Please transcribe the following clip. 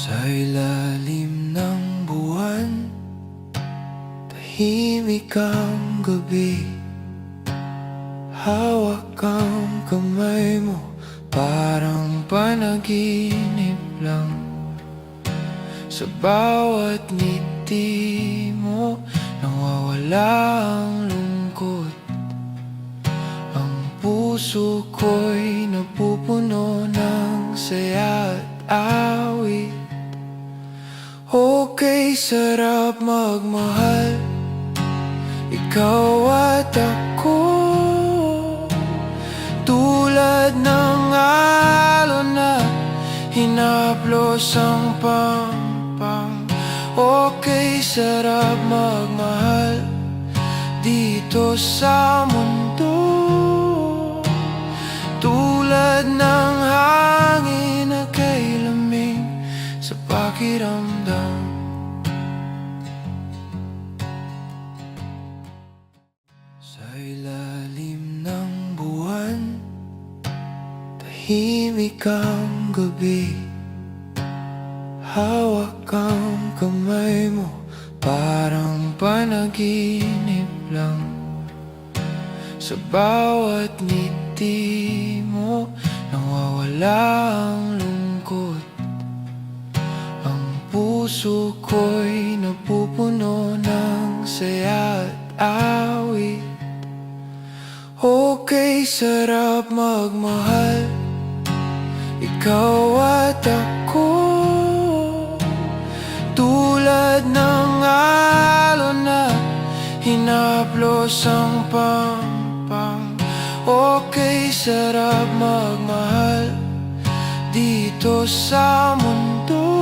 Sa ilalim ng buwan, tahimik ang gabi. Hawak ang kamay mo, parang panaginip lang. Sa bawat ngiti mo, nawawala ang lungkot. Ang puso ko'y napupuno ng saya at awit. Okay, sarap magmahal, ikaw at ako. Tulad ng alon na hinaplos ang pampang. Okay, sarap magmahal dito sa mundo. Tulad ng hangin na kay lamig sa pakiramdam. Sa ilalim ng buwan, tahimik ang gabi. Hawak ang kamay mo, parang panaginip lang. Sa bawat ngiti mo, nawawala ang lungkot. Ang puso ko'y napupuno ng saya at awit. Okay, sarap magmahal, ikaw at ako. Tulad ng alon na hinaplos ang pampang. Okay, sarap magmahal dito sa mundo.